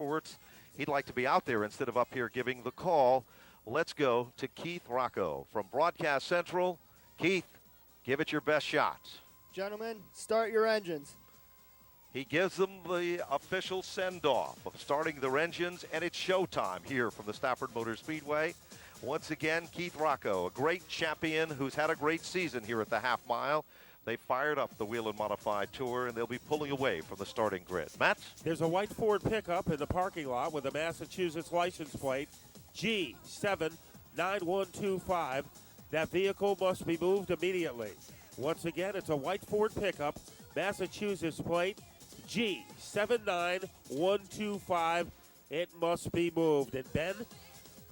Motorsports. He'd like to be out there instead of up here giving the call. Let's go to Keith Rocco from Broadcast Central. Keith, give it your best shot. Gentlemen, start your engines. He gives them the official send-off of starting their engines, and it's showtime here from the Stafford Motor Speedway. Once again, Keith Rocco, a great champion who's had a great season here at the half mile. They fired up the Whelen Modified Tour, and they'll be pulling away from the starting grid. Matt? There's a white Ford pickup in the parking lot with a Massachusetts license plate, G79125. That vehicle must be moved immediately. Once again, it's a white Ford pickup, Massachusetts plate, G79125. It must be moved. And Ben,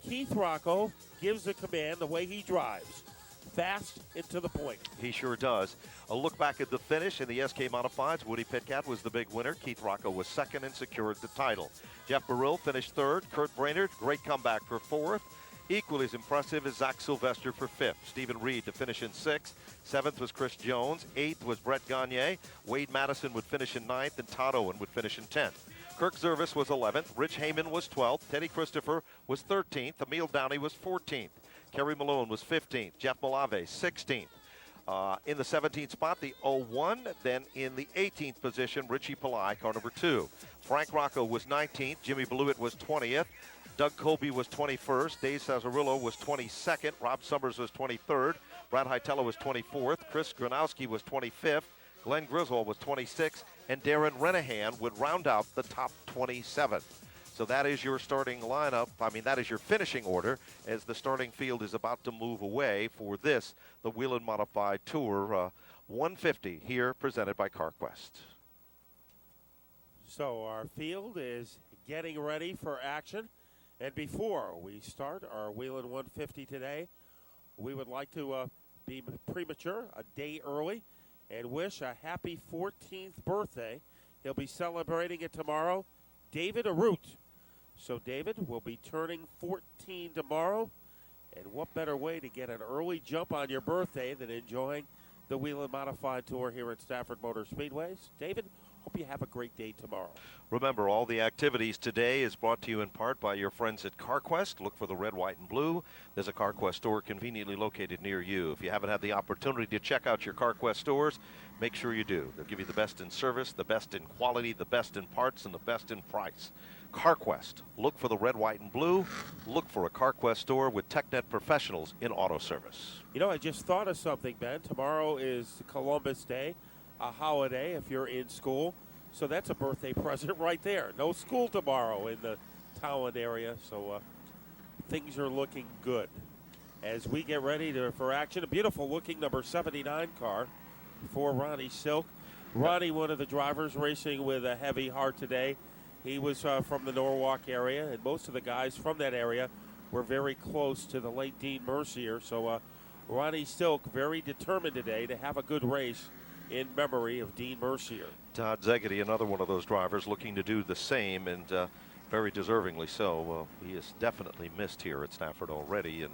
Keith Rocco gives the command the way he drives. Fast and to the point. He sure does. A look back at the finish in the SK Modifieds. Woody Pitkat was the big winner. Keith Rocco was second and secured the title. Jeff Burrill finished third. Kurt Brainerd, great comeback for fourth. Equally as impressive as Zach Sylvester for fifth. Stephen Reed to finish in sixth. Seventh was Chris Jones. Eighth was Brett Gagne. Wade Madison would finish in ninth, and Todd Owen would finish in 10th. Kirk Zervis was 11th. Rich Heyman was 12th. Teddy Christopher was 13th. Emil Downey was 14th. Kerry Malone was 15th. Jeff Malave, 16th. In the 17th spot, the 01. Then in the 18th position, Richie Pillai, car number 2. Frank Rocco was 19th. Jimmy Blewett was 20th. Doug Colby was 21st. Dave Sazarillo was 22nd. Rob Summers was 23rd. Brad Hietala was 24th. Chris Gronowski was 25th. Glenn Griswold was 26th. And Darren Renahan would round out the top 27. So that is your starting lineup. That is your finishing order as the starting field is about to move away for this, the Whelen Modified Tour 150 here presented by CarQuest. So our field is getting ready for action. And before we start our Whelen 150 today, we would like to be premature, a day early, and wish a happy 14th birthday. He'll be celebrating it tomorrow, David Arute. So David will be turning 14 tomorrow, and what better way to get an early jump on your birthday than enjoying the Whelen Modified Tour here at Stafford Motor Speedways. David, hope you have a great day tomorrow. Remember, all the activities today is brought to you in part by your friends at CarQuest. Look for the red, white, and blue. There's a CarQuest store conveniently located near you. If you haven't had the opportunity to check out your CarQuest stores, make sure you do. They'll give you the best in service, the best in quality, the best in parts, and the best in price. CarQuest. Look for the red, white, and blue. Look for a CarQuest store with TechNet professionals in auto service. You know, I just thought of something, Ben. Tomorrow is Columbus Day, a holiday if you're in school. So that's a birthday present right there. No school tomorrow in the Towland area, so things are looking good. As we get ready for action, a beautiful-looking number 79 car for Ronnie Silk. Ronnie, one of the drivers racing with a heavy heart today. He was from the Norwalk area, and most of the guys from that area were very close to the late Dean Mercier. So Ronnie Silk very determined today to have a good race in memory of Dean Mercier. Todd Zegedy, another one of those drivers, looking to do the same, and very deservingly so. He is definitely missed here at Stafford already, and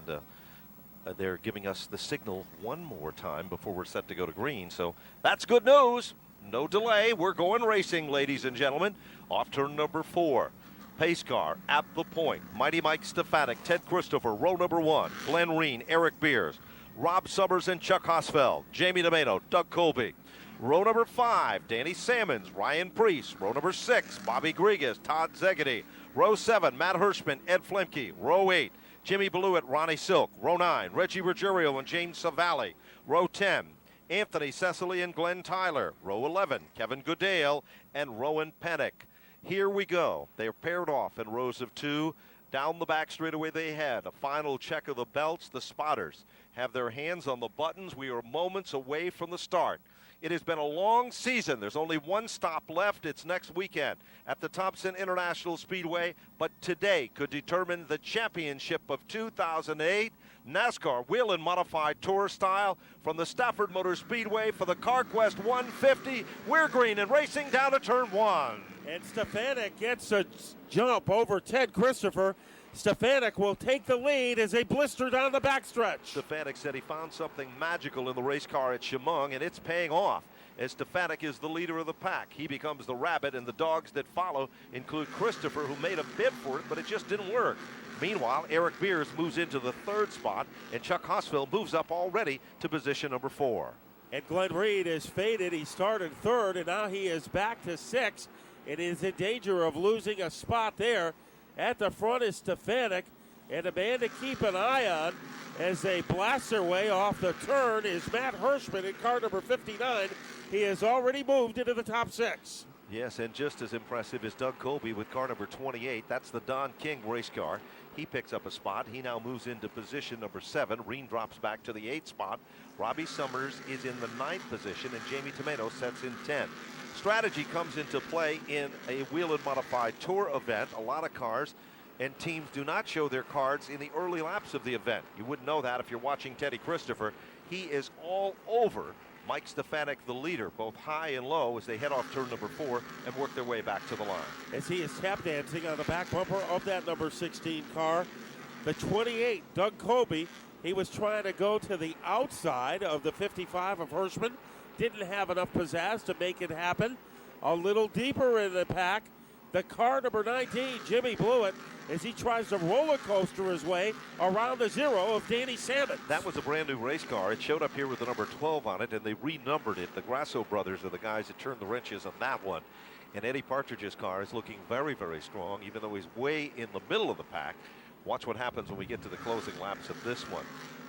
they're giving us the signal one more time before we're set to go to green. So that's good news. No delay. We're going racing, ladies and gentlemen. Off turn number 4. Pace car at the point. Mighty Mike Stefanik, Ted Christopher, row number 1. Glenn Reen, Eric Beers, Rob Summers and Chuck Hosfeld, Jamie DeMano, Doug Colby. Row number 5, Danny Sammons, Ryan Priest. Row number 6, Bobby Grigas, Todd Zegedy. Row 7, Matt Hirschman, Ed Flemke. Row 8, Jimmy Blewett, Ronnie Silk. Row 9, Reggie Ruggiero and James Savali. Row 10, Anthony Cecily and Glenn Tyler. Row 11, Kevin Goodale and Rowan Pennick. Here we go. They're paired off in rows of 2. Down the back straightaway they head. A final check of the belts. The spotters have their hands on the buttons. We are moments away from the start. It has been a long season. There's only one stop left. It's next weekend at the Thompson International Speedway. But today could determine the championship of 2008 NASCAR Whelen Modified Tour style from the Stafford Motor Speedway for the CarQuest 150. We're green and racing down to turn 1. And Stefanik gets a jump over Ted Christopher. Stefanik will take the lead as they blister down the backstretch. Stefanik said he found something magical in the race car at Chemung, and it's paying off. as Stefanik is the leader of the pack. He becomes the rabbit, and the dogs that follow include Christopher, who made a bid for it, but it just didn't work. Meanwhile, Eric Beers moves into the 3rd spot, and Chuck Hosfeld moves up already to position number 4. And Glenn Reed is faded. He started 3rd, and now he is back to 6th. It is in danger of losing a spot there. At the front is Stefanik, and a man to keep an eye on as they blast their way off the turn is Matt Hirschman in car number 59. He has already moved into the top 6. Yes, and just as impressive is Doug Colby with car number 28. That's the Don King race car. He picks up a spot. He now moves into position number 7. Reen drops back to the 8th spot. Robbie Summers is in the 9th position, and Jamie Tomato sets in 10th. Strategy comes into play in a Whelen modified tour event. A lot of cars and teams do not show their cards in the early laps of the event. You wouldn't know that if you're watching Teddy Christopher. He is all over Mike Stefanik, the leader, both high and low, as they head off turn number 4 and work their way back to the line. As he is tap dancing on the back bumper of that number 16 car. The 28, Doug Colby, he was trying to go to the outside of the 55 of Hirschman. Didn't have enough pizzazz to make it happen. A little deeper in the pack, the car number 19, Jimmy Blewett, as he tries to roller coaster his way around the 0 of Danny Salmon. That was a brand new race car. It showed up here with the number 12 on it, and they renumbered it. The Grasso brothers are the guys that turned the wrenches on that one. And Eddie Partridge's car is looking very, very strong, even though he's way in the middle of the pack. Watch what happens when we get to the closing laps of this one.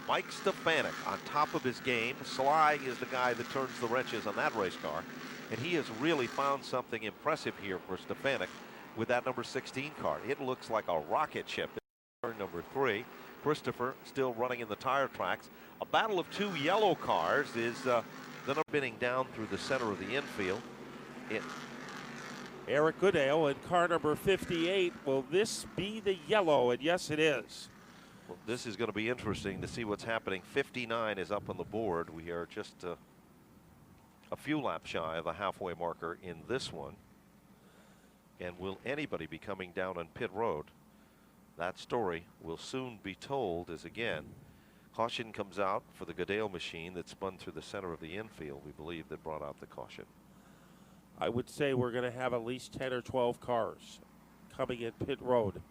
Mike Stefanik on top of his game. Sly is the guy that turns the wrenches on that race car. And he has really found something impressive here for Stefanik with that number 16 car. It looks like a rocket ship. Turn number 3. Christopher still running in the tire tracks. A battle of 2 yellow cars is the number spinning down through the center of the infield. Eric Goodale in car number 58. Will this be the yellow? And yes, it is. Well, this is going to be interesting to see what's happening. 59 is up on the board. We are just a few laps shy of the halfway marker in this one. And will anybody be coming down on pit road? That story will soon be told, as again, caution comes out for the Goodale machine that spun through the center of the infield. We believe that brought out the caution. I would say we're going to have at least 10 or 12 cars coming in pit road.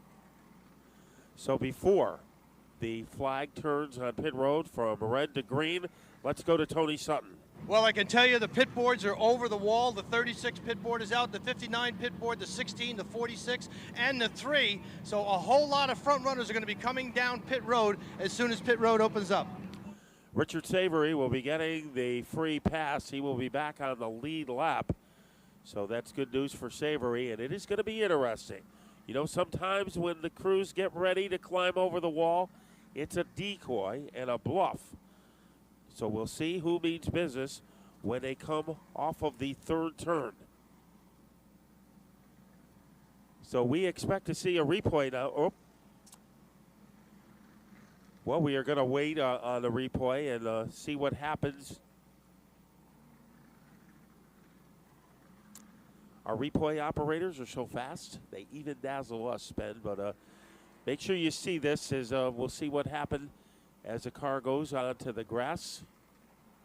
So before the flag turns on pit road from red to green, let's go to Tony Sutton. Well, I can tell you the pit boards are over the wall. The 36 pit board is out, the 59 pit board, the 16, the 46, and the 3. So a whole lot of front runners are going to be coming down pit road as soon as pit road opens up. Richard Savory will be getting the free pass. He will be back on the lead lap. So that's good news for Savory, and it is going to be interesting. You know, sometimes when the crews get ready to climb over the wall, it's a decoy and a bluff. So we'll see who means business when they come off of the 3rd turn. So we expect to see a replay now. Oh. Well, we are going to wait on the replay and see what happens. Our replay operators are so fast, they even dazzle us, Ben. But make sure you see this as we'll see what happened as the car goes onto the grass.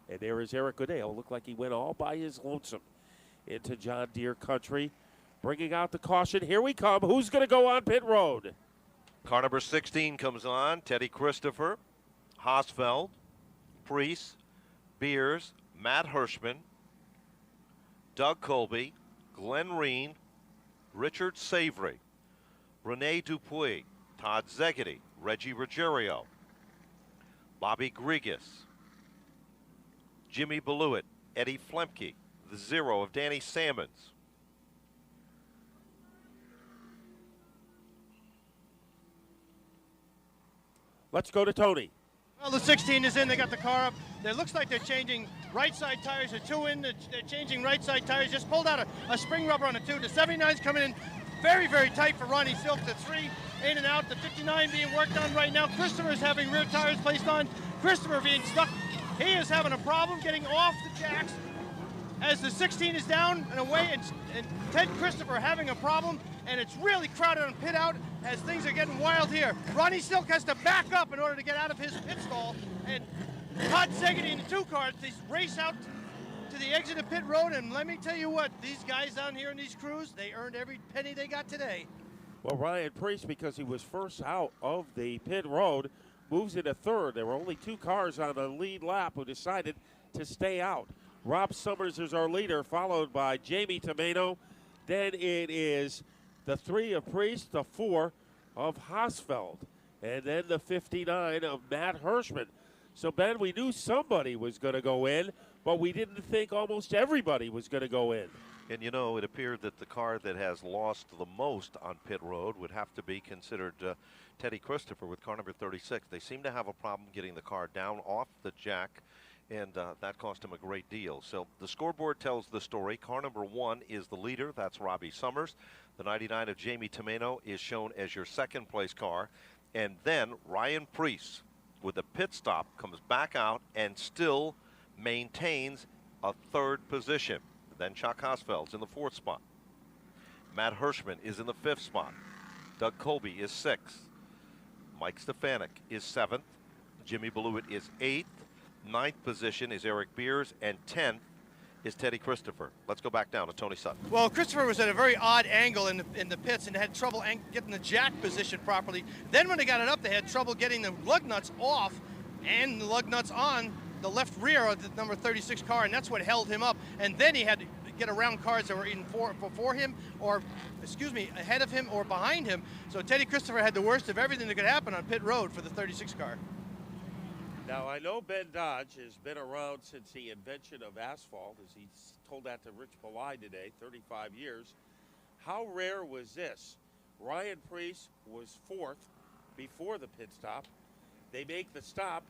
And there is Eric Goodale. Looked like he went all by his lonesome into John Deere country. Bringing out the caution. Here we come. Who's going to go on pit road? Car number 16 comes on. Teddy Christopher, Hosfeld, Priest, Beers, Matt Hirschman, Doug Colby, Glenn Reen, Richard Savory, Rene Dupuis, Todd Zegedy, Reggie Ruggiero, Bobby Grigas, Jimmy Blewett, Eddie Flemke, the 0 of Danny Salmons. Let's go to Tony. Well, the 16 is in. They got the car up. It looks like they're changing right side tires. The 2 in. They're changing right side tires. Just pulled out a spring rubber on the 2. The 79's coming in very, very tight for Ronnie Silk. The 3 in and out. The 59 being worked on right now. Christopher's having rear tires placed on. Christopher being stuck. He is having a problem getting off the jacks as the 16 is down and away, and Ted Christopher having a problem, and it's really crowded on pit out as things are getting wild here. Ronnie Silk has to back up in order to get out of his pit stall, and Todd Zegedy in the 2 car, they race out to the exit of pit road, and let me tell you what, these guys down here in these crews, they earned every penny they got today. Well, Ryan Priest, because he was first out of the pit road, moves into third. There were only 2 cars on the lead lap who decided to stay out. Rob Summers is our leader, followed by Jamie Tomeno. Then it is the 3 of Priest, the 4 of Hosfeld, and then the 59 of Matt Hirschman. So, Ben, we knew somebody was going to go in, but we didn't think almost everybody was going to go in. And, you know, it appeared that the car that has lost the most on pit road would have to be considered Teddy Christopher with car number 36. They seem to have a problem getting the car down off the jack, and that cost him a great deal. So the scoreboard tells the story. Car number 1 is the leader. That's Robbie Summers. The 99 of Jamie Tomeno is shown as your second-place car. And then Ryan Priest, with a pit stop, comes back out and still maintains a 3rd position. Then Chuck Hosfeld's in the 4th spot. Matt Hirschman is in the 5th spot. Doug Colby is 6th. Mike Stefanik is 7th. Jimmy Blewett is 8th. 9th position is Eric Beers, and 10th is Teddy Christopher. Let's go back down to Tony Sutton. Well, Christopher was at a very odd angle in the pits and had trouble getting the jack position properly. Then when they got it up, they had trouble getting the lug nuts off and the lug nuts on the left rear of the number 36 car, and that's what held him up. And then he had to get around cars that were in before him, or ahead of him or behind him. So Teddy Christopher had the worst of everything that could happen on pit road for the 36 car. Now, I know Ben Dodge has been around since the invention of asphalt, as he told that to Rich Palai today, 35 years. How rare was this? Ryan Priest was 4th before the pit stop. They make the stop,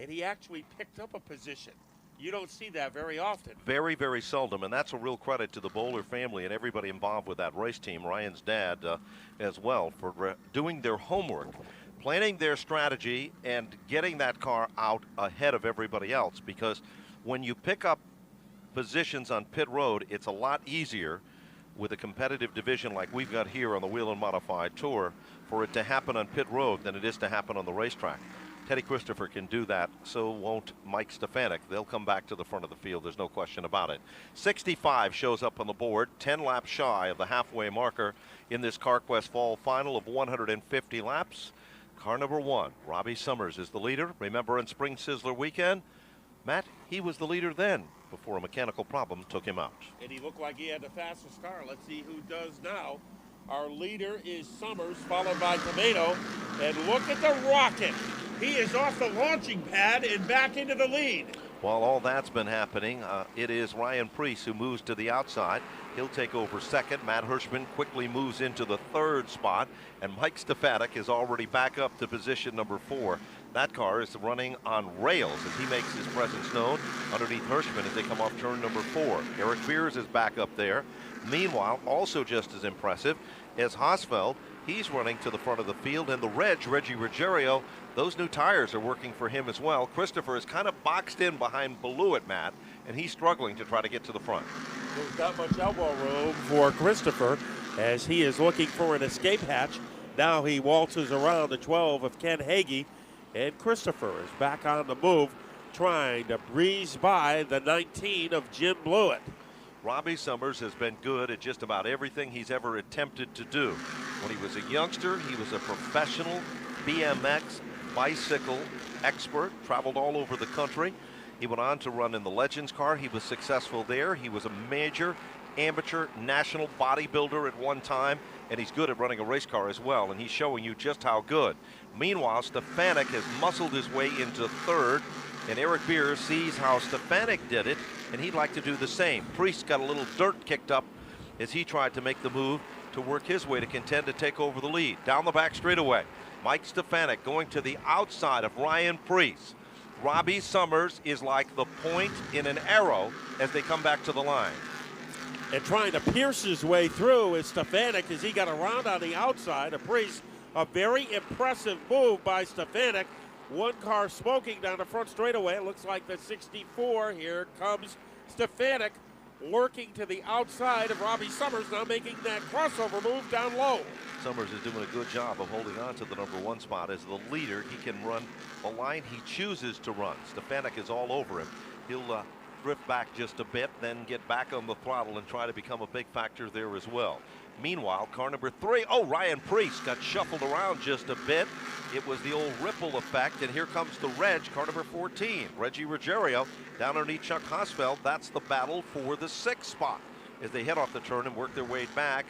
and he actually picked up a position. You don't see that very often. Very, very seldom, and that's a real credit to the Bowler family and everybody involved with that race team, Ryan's dad as well, for doing their homework, planning their strategy, and getting that car out ahead of everybody else. Because when you pick up positions on pit road, it's a lot easier with a competitive division like we've got here on the Whelen Modified Tour for it to happen on pit road than it is to happen on the racetrack. Teddy Christopher can do that, so won't Mike Stefanik. They'll come back to the front of the field, there's no question about it. 65 shows up on the board, 10 laps shy of the halfway marker in this CarQuest Fall Final of 150 laps. Car number 1, Robbie Summers, is the leader. Remember in Spring Sizzler weekend, Matt, he was the leader then before a mechanical problem took him out. And he looked like he had the fastest car. Let's see who does now. Our leader is Summers, followed by Tomato. And look at the rocket. He is off the launching pad and back into the lead. While all that's been happening, it is Ryan Priest who moves to the outside. He'll take over second. Matt Hirschman quickly moves into the 3rd spot, and Mike Stefanik is already back up to position number 4. That car is running on rails as he makes his presence known underneath Hirschman as they come off turn number 4. Eric Beers is back up there. Meanwhile, also just as impressive as Hosfeld, he's running to the front of the field, and the Reggie Ruggiero, those new tires are working for him as well. Christopher is kind of boxed in behind Blewett, Matt, and he's struggling to try to get to the front. There's not much elbow room for Christopher as he is looking for an escape hatch. Now he waltzes around the 12 of Ken Hagee, and Christopher is back on the move, trying to breeze by the 19 of Jim Blewett. Robbie Summers has been good at just about everything he's ever attempted to do. When he was a youngster, he was a professional BMX bicycle expert, traveled all over the country. He went on to run in the Legends car. He was successful there. He was a major amateur national bodybuilder at one time, and he's good at running a race car as well, and he's showing you just how good. Meanwhile, Stefanik has muscled his way into 3rd, and Eric Beers sees how Stefanik did it, and he'd like to do the same. Priest got a little dirt kicked up as he tried to make the move to work his way to contend to take over the lead. Down the back straightaway, Mike Stefanik going to the outside of Ryan Priest. Robbie Summers is like the point in an arrow as they come back to the line. And trying to pierce his way through is Stefanik as he got around on the outside of Priest. A very impressive move by Stefanik. One car smoking down the front straightaway. It looks like the 64. Here comes Stefanik lurking to the outside of Robbie Summers, now making that crossover move down low. Summers is doing a good job of holding on to the number 1 spot. As the leader, he can run the line he chooses to run. Stefanik is all over him. He'll drift back just a bit, then get back on the throttle and try to become a big factor there as well. Meanwhile, car number 3, Ryan Priest got shuffled around just a bit. It was the old ripple effect, and here comes the Reg, car number 14. Reggie Ruggiero down underneath Chuck Hosfeld. That's the battle for the 6th spot. As they head off the turn and work their way back,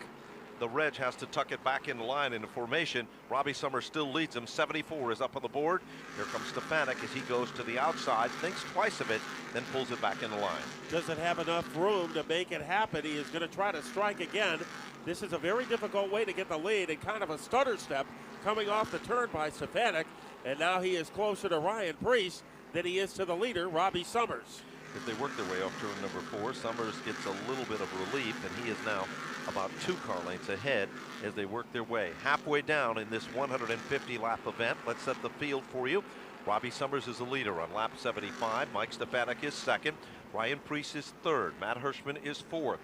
the Reg has to tuck it back into line into formation. Robbie Summers still leads him. 74 is up on the board. Here comes Stefanik as he goes to the outside, thinks twice of it, then pulls it back into line. Doesn't have enough room to make it happen. He is going to try to strike again. This is a very difficult way to get the lead, and kind of a stutter step coming off the turn by Stefanik. And now he is closer to Ryan Priest than he is to the leader, Robbie Summers. As they work their way off turn number 4, Summers gets a little bit of relief, and he is now about 2 car lengths ahead as they work their way. Halfway down in this 150-lap event, let's set the field for you. Robbie Summers is the leader on lap 75. Mike Stefanik is 2nd. Ryan Priest is 3rd. Matt Hirschman is 4th.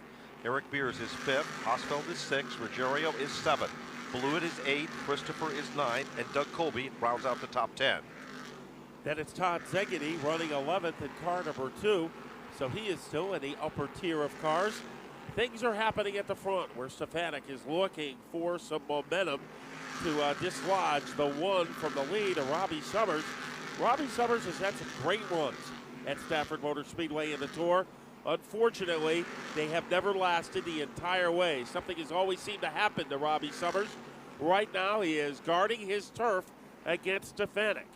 Eric Beers is 5th. Hosfeld is 6th. Ruggiero is 7th. Blewett is 8th. Christopher is 9th. And Doug Colby rounds out the top 10. Then it's Todd Zegedy running 11th in car number 2. So he is still in the upper tier of cars. Things are happening at the front where Stefanik is looking for some momentum to dislodge the one from the lead of Robbie Summers. Robbie Summers has had some great runs at Stafford Motor Speedway in the Tour. Unfortunately, they have never lasted the entire way. Something has always seemed to happen to Robbie Summers. Right now, he is guarding his turf against Stefanik.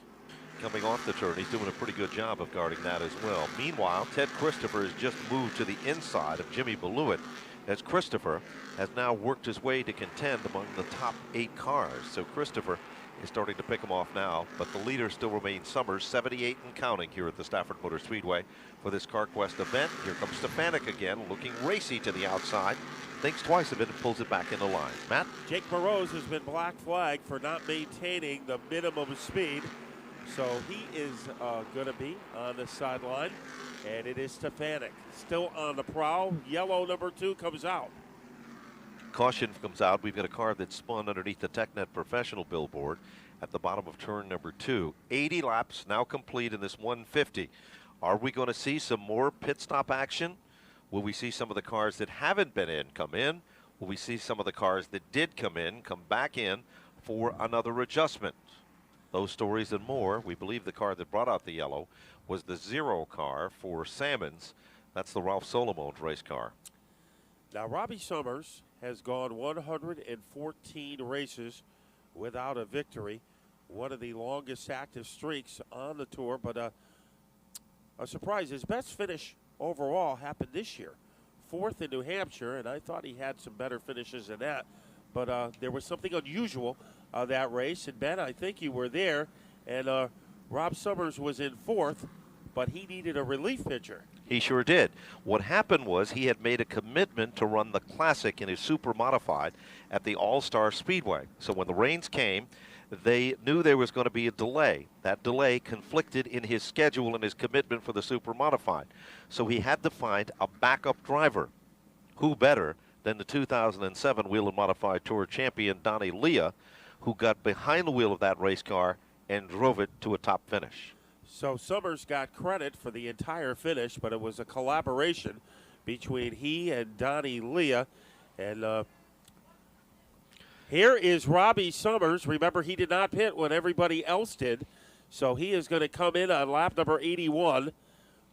Coming off the turn, he's doing a pretty good job of guarding that as well. Meanwhile, Ted Christopher has just moved to the inside of Jimmy Blewett, as Christopher has now worked his way to contend among the top 8 cars. So Christopher is starting to pick him off now, but the leader still remains Summers, 78 and counting here at the Stafford Motor Speedway for this CarQuest event. Here comes Stefanik again, looking racy to the outside. Thinks twice of it and pulls it back into line. Matt? Jake Burroughs has been black flagged for not maintaining the minimum speed. So he is going to be on the sideline, and it is Stefanik still on the prowl. Yellow number 2 comes out. Caution comes out. We've got a car that spun underneath the TechNet Professional billboard at the bottom of turn number 2. 80 laps now complete in this 150. Are we going to see some more pit stop action? Will we see some of the cars that haven't been in come in? Will we see some of the cars that did come in come back in for another adjustment? Those stories and more. We believe the car that brought out the yellow was the 0 car for Salmons. That's the Ralph Solomon's race car. Now, Robbie Summers has gone 114 races without a victory. One of the longest active streaks on the Tour, but a surprise. His best finish overall happened this year. 4th in New Hampshire, and I thought he had some better finishes than that. But there was something unusual that race. And Ben, I think you were there, and Rob Summers was in 4th, but he needed a relief pitcher. He sure did. What happened was he had made a commitment to run the Classic in his super modified at the All-Star Speedway. So when the rains came, they knew there was going to be a delay. That delay conflicted in his schedule and his commitment for the super modified. So he had to find a backup driver. Who better than the 2007 Whelen Modified Tour champion Donnie Leah, who got behind the wheel of that race car and drove it to a top finish. So Summers got credit for the entire finish, but it was a collaboration between he and Donnie Leah. And here is Robbie Summers. Remember, he did not pit when everybody else did. So he is going to come in on lap number 81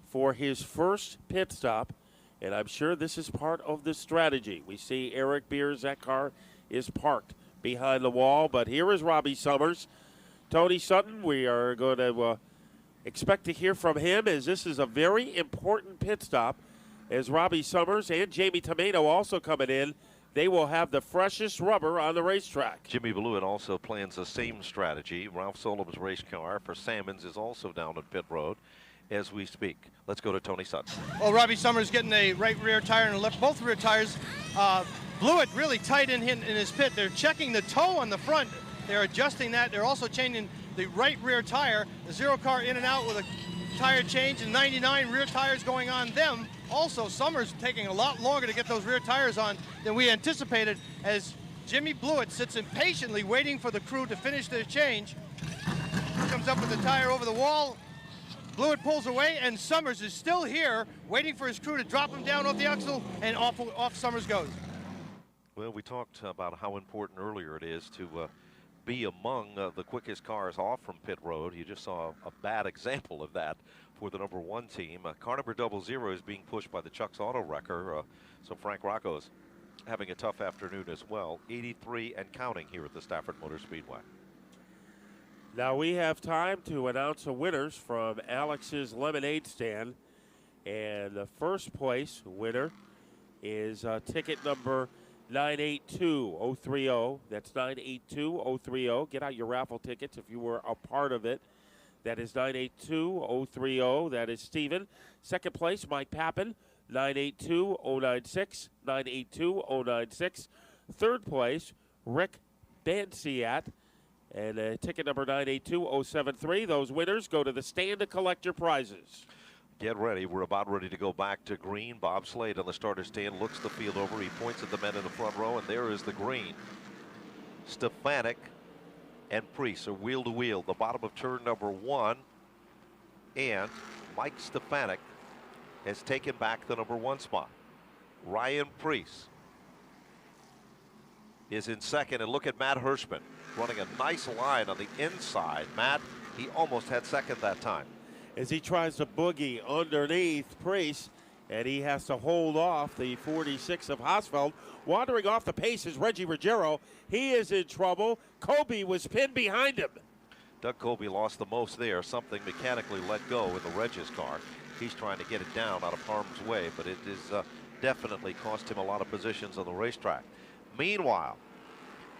for his first pit stop. And I'm sure this is part of the strategy. We see Eric Beers, that car is parked behind the wall. But here is Robbie Summers. Tony Sutton, we are going to expect to hear from him, as this is a very important pit stop. As Robbie Summers and Jamie Tomato also coming in, they will have the freshest rubber on the racetrack. Jimmy Blewett also plans the same strategy. Ralph Solomon's race car for Salmons is also down at pit road as we speak. Let's go to Tony Sutton. Well, Robbie Summers getting a right rear tire and a left, both rear tires. Blewett really tight in his pit. They're checking the toe on the front. They're adjusting that. They're also changing the right rear tire. The 0 car in and out with a tire change, and 99 rear tires going on them. Also, Summers taking a lot longer to get those rear tires on than we anticipated, as Jimmy Blewett sits impatiently waiting for the crew to finish their change. Comes up with the tire over the wall. Blewett pulls away, and Summers is still here, waiting for his crew to drop him down off the axle, and off Summers goes. Well, we talked about how important earlier it is to be among the quickest cars off from pit road. You just saw a bad example of that for the #1 team. Car number 00 is being pushed by the Chuck's Auto Wrecker, so Frank Rocco's having a tough afternoon as well. 83 and counting here at the Stafford Motor Speedway. Now we have time to announce the winners from Alex's Lemonade Stand. And the first place winner is ticket number 982030. That's 982030. Get out your raffle tickets if you were a part of it. That is 982030. That is Steven. Second place, Mike Pappin, 982096. 982096. Third place, Rick Bansiat. And ticket number 982073. Those winners go to the stand to collect your prizes. Get ready. We're about ready to go back to green. Bob Slade on the starter stand looks the field over. He points at the men in the front row, and there is the green. Stefanik and Priest are wheel to wheel. The bottom of turn number 1. And Mike Stefanik has taken back the #1 spot. Ryan Priest is in second, and look at Matt Hirschman running a nice line on the inside. Matt, he almost had second that time. As he tries to boogie underneath Priest, and he has to hold off the 46 of Hausfeld. Wandering off the pace is Reggie Ruggiero. He is in trouble. Kobe was pinned behind him. Doug Kobe lost the most there. Something mechanically let go in the Reg's car. He's trying to get it down out of harm's way, but it is definitely cost him a lot of positions on the racetrack. Meanwhile,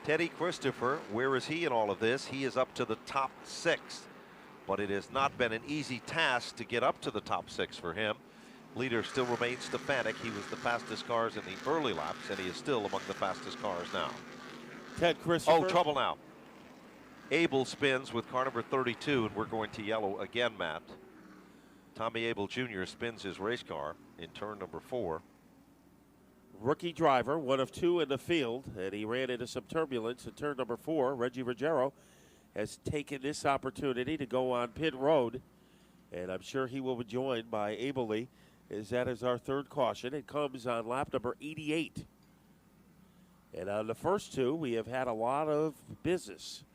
Teddy Christopher, where is he in all of this? He is up to the top 6, but it has not been an easy task to get up to the top 6 for him. Leader still remains Stefanik. He was the fastest cars in the early laps, and he is still among the fastest cars now. Ted Christopher. Oh, trouble now. Abel spins with car number 32, and we're going to yellow again, Matt. Tommy Abel Jr. spins his race car in turn number 4. Rookie driver, one of 2 in the field, and he ran into some turbulence in turn number 4. Reggie Ruggiero has taken this opportunity to go on pit road, and I'm sure he will be joined by Abel Lee, as that is our third caution. It comes on lap number 88. And on the first 2, we have had a lot of business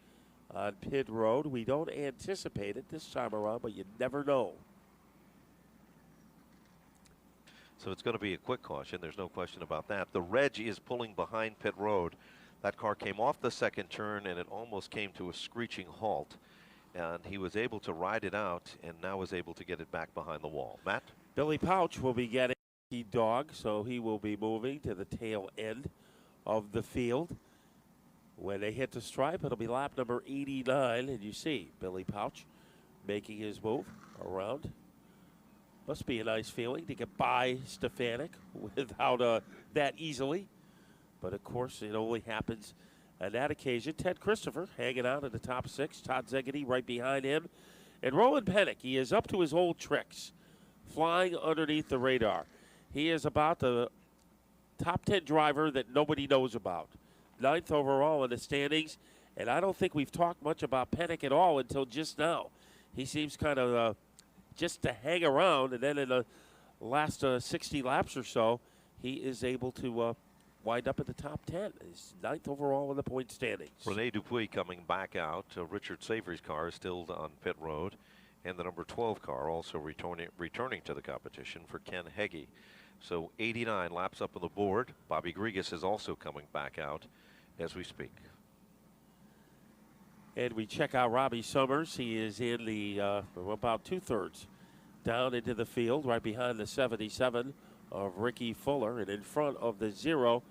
on pit road. We don't anticipate it this time around, but you never know. So it's going to be a quick caution. There's no question about that. The Reg is pulling behind pit road. That car came off the second turn, and it almost came to a screeching halt. And he was able to ride it out, and now is able to get it back behind the wall. Matt? Billy Pouch will be getting the dog, so he will be moving to the tail end of the field. When they hit the stripe, it'll be lap number 89, and you see Billy Pouch making his move around. Must be a nice feeling to get by Stefanik without that easily. But, of course, it only happens on that occasion. Ted Christopher hanging out in the top 6. Todd Zegedy right behind him. And Roland Pennick, he is up to his old tricks, flying underneath the radar. He is about the top 10 driver that nobody knows about. 9th overall in the standings. And I don't think we've talked much about Pennick at all until just now. He seems kind of just to hang around, and then in the last 60 laps or so, he is able to wind up at the top 10. He's 9th overall in the point standings. Rene Dupuis coming back out. Richard Savory's car is still on pit road, and the number 12 car also returning to the competition for Ken Heggie. So 89 laps up on the board. Bobby Grigas is also coming back out as we speak. And we check out Robbie Summers. He is in the about 2/3 down into the field, right behind the 77 of Ricky Fuller, and in front of the 0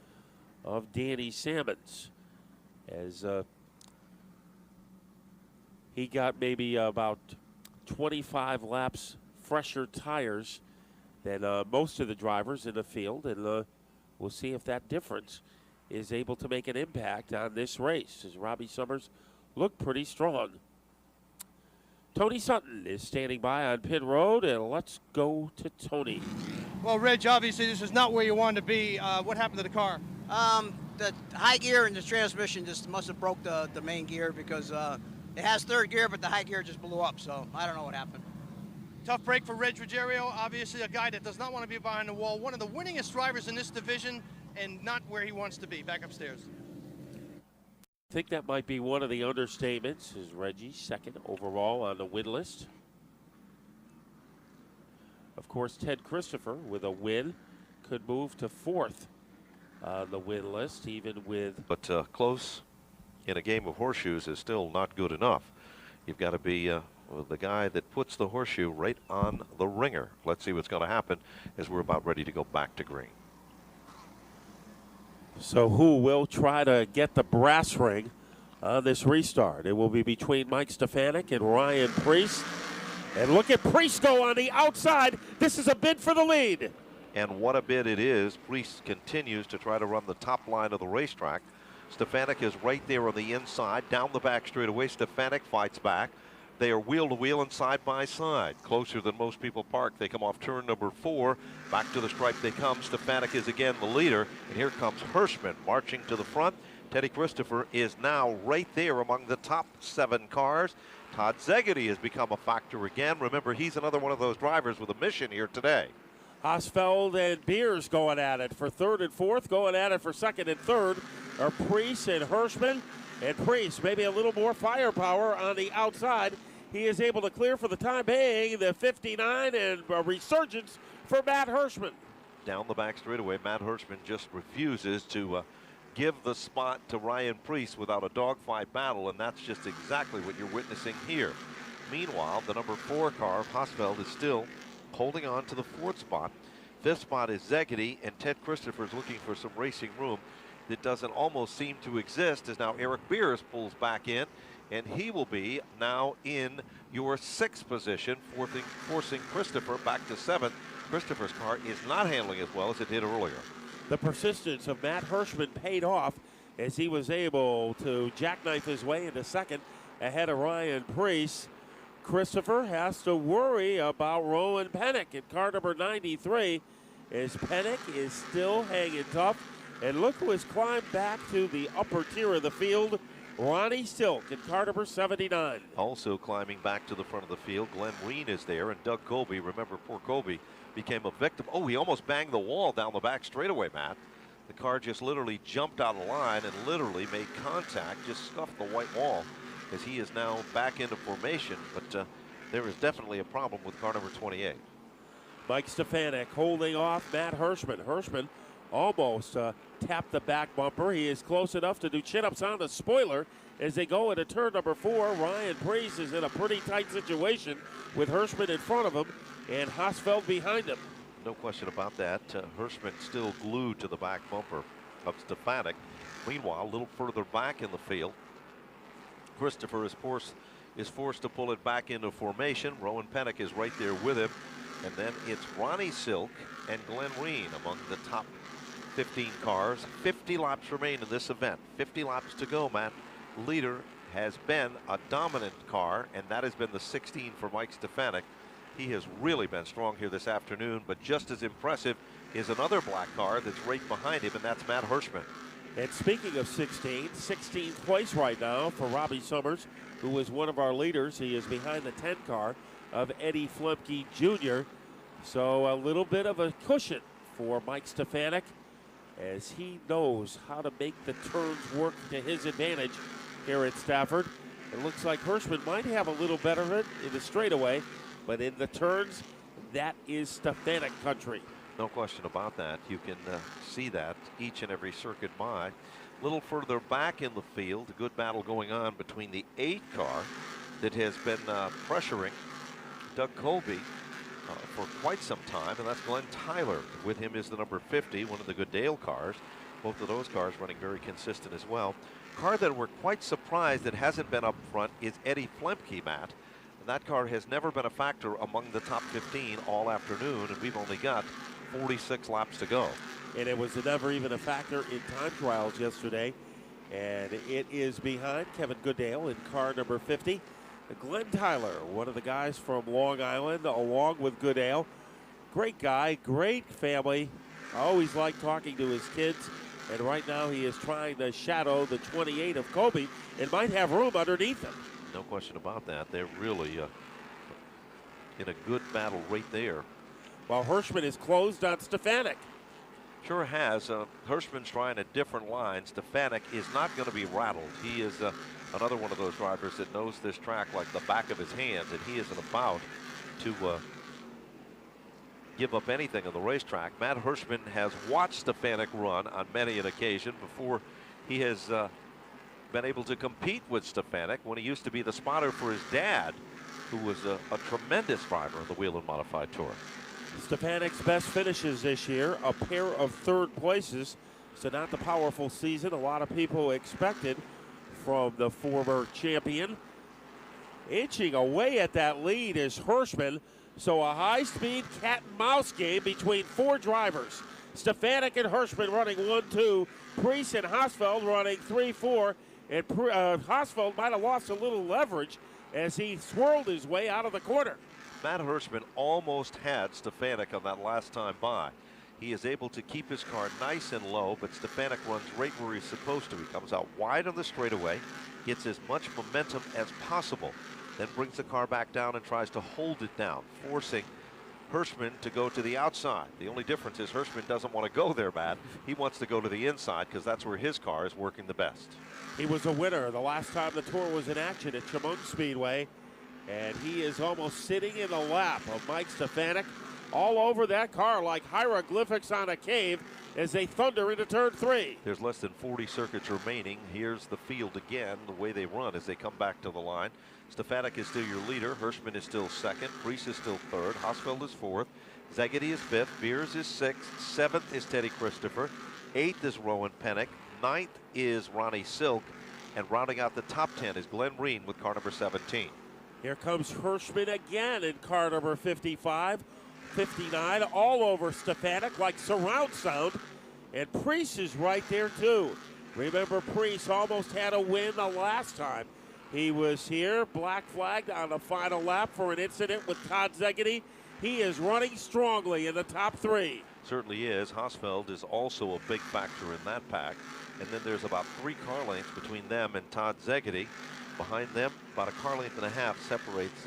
of Danny Sammons. As he got maybe about 25 laps fresher tires than most of the drivers in the field, and we'll see if that difference is able to make an impact on this race, as Robbie Summers looked pretty strong. Tony Sutton is standing by on pit road, and let's go to Tony. Well, Reg, obviously this is not where you wanted to be. What happened to the car? The high gear and the transmission just must have broke the main gear, because it has 3rd gear, but the high gear just blew up, so I don't know what happened. Tough break for Reg Ruggiero, obviously a guy that does not want to be behind the wall. One of the winningest drivers in this division and not where he wants to be. Back upstairs. I think that might be one of the understatements, is Reggie second overall on the win list. Of course, Ted Christopher with a win could move to fourth on the win list, even with... But close in a game of horseshoes is still not good enough. You've got to be the guy that puts the horseshoe right on the ringer. Let's see what's going to happen as we're about ready to go back to green. So who will try to get the brass ring on this restart? It will be between Mike Stefanik and Ryan Preece. And look at Preece go on the outside. This is a bid for the lead. And what a bid it is. Preece continues to try to run the top line of the racetrack. Stefanik is right there on the inside, down the back straightaway. Stefanik fights back. They are wheel to wheel and side by side, closer than most people park. They come off turn number 4. Back to the stripe they come. Stefanik is again the leader. And here comes Hirschman marching to the front. Teddy Christopher is now right there among the top 7 cars. Todd Szegedy has become a factor again. Remember, he's another one of those drivers with a mission here today. Hosfeld and Beers going at it for third and fourth. Going at it for second and third are Preece and Hirschman. And Preece, maybe a little more firepower on the outside. He is able to clear for the time being the 59 and a resurgence for Matt Hirschman. Down the back straightaway, Matt Hirschman just refuses to give the spot to Ryan Preece without a dogfight battle, and that's just exactly what you're witnessing here. Meanwhile, the number 4 car of Hosfeld is still holding on to the 4th spot. 5th spot is Szegedy, and Ted Christopher is looking for some racing room that doesn't almost seem to exist, as now Eric Beers pulls back in, and he will be now in your 6th position, forcing Christopher back to 7th. Christopher's car is not handling as well as it did earlier. The persistence of Matt Hirschman paid off as he was able to jackknife his way into second ahead of Ryan Preece. Christopher has to worry about Rowan Pennick in car number 93 as Pennick is still hanging tough. And look who has climbed back to the upper tier of the field, Ronnie Silk in car number 79. Also climbing back to the front of the field, Glenn Reen is there, and Doug Colby. Remember, poor Colby became a victim. Oh, he almost banged the wall down the back straightaway, Matt. The car just literally jumped out of line and literally made contact, just scuffed the white wall as he is now back into formation. But there is definitely a problem with car number 28. Mike Stefanik holding off Matt Hirschman. Hirschman almost tapped the back bumper. He is close enough to do chin-ups on the spoiler as they go into turn number 4. Ryan Preece is in a pretty tight situation with Hirschman in front of him and Hosfeld behind him. No question about that. Hirschman still glued to the back bumper of Stefanik. Meanwhile, a little further back in the field, Christopher is forced to pull it back into formation. Rowan Pennick is right there with him. And then it's Ronnie Silk and Glenn Reen among the top 15 cars. 50 laps remain in this event. 50 laps to go, Matt. Leader has been a dominant car, and that has been the 16 for Mike Stefanik. He has really been strong here this afternoon, but just as impressive is another black car that's right behind him, and that's Matt Hirschman. And speaking of 16th place right now for Robbie Summers, who was one of our leaders. He is behind the 10 car of Eddie Flemke Jr. So a little bit of a cushion for Mike Stefanik as he knows how to make the turns work to his advantage here at Stafford. It looks like Hirschman might have a little better of it in the straightaway, but in the turns, that is Stefanik country. No question about that. You can see that each and every circuit by. A little further back in the field, a good battle going on between the 8 car that has been pressuring Doug Colby for quite some time, and that's Glenn Tyler. With him is the number 50, one of the Goodale cars. Both of those cars running very consistent as well. Car that we're quite surprised that hasn't been up front is Eddie Flemke, Matt. And that car has never been a factor among the top 15 all afternoon, and we've only got 46 laps to go. And it was never even a factor in time trials yesterday. And it is behind Kevin Goodale in car number 50. Glenn Tyler, one of the guys from Long Island, along with Goodale. Great guy, great family. I always like talking to his kids. And right now he is trying to shadow the 28 of Colby and might have room underneath him. No question about that. They're really in a good battle right there. While Hirschman is closed on Stefanik. Sure has. Hirschman's trying a different line. Stefanik is not going to be rattled. He is another one of those drivers that knows this track like the back of his hand, and he isn't about to give up anything on the racetrack. Matt Hirschman has watched Stefanik run on many an occasion before he has been able to compete with Stefanik when he used to be the spotter for his dad, who was a tremendous driver of the Whelen Modified Tour. Stefanik's best finishes this year, a pair of third places, so not the powerful season a lot of people expected from the former champion. Inching away at that lead is Hirschman, so a high-speed cat-and-mouse game between four drivers. Stefanik and Hirschman running 1-2, Preece and Hausfeld running 3-4, and Hausfeld might have lost a little leverage as he swirled his way out of the corner. Matt Hirschman almost had Stefanik on that last time by. He is able to keep his car nice and low, but Stefanik runs right where he's supposed to. He comes out wide on the straightaway, gets as much momentum as possible, then brings the car back down and tries to hold it down, forcing Hirschman to go to the outside. The only difference is Hirschman doesn't want to go there bad. He wants to go to the inside because that's where his car is working the best. He was a winner the last time the Tour was in action at Chemung Speedway, and he is almost sitting in the lap of Mike Stefanik, all over that car like hieroglyphics on a cave as they thunder into turn 3. There's less than 40 circuits remaining. Here's the field again, the way they run as they come back to the line. Stefanik is still your leader. Hirschman is still second. Preece is still third. Hausfeld is fourth. Szegedy is fifth. Beers is sixth. Seventh is Teddy Christopher. Eighth is Rowan Pennick. Ninth is Ronnie Silk. And rounding out the top 10 is Glenn Reen with car number 17. Here comes Hirschman again in car number 55. 59 all over Stefanik like surround sound, and Preece is right there too. Remember, Preece almost had a win the last time he was here, black flagged on the final lap for an incident with Todd Szegedy. He is running strongly in the top 3. Certainly is. Hausfeld is also a big factor in that pack, and then there's about 3 car lengths between them and Todd Szegedy. Behind them, about a car length and a half separates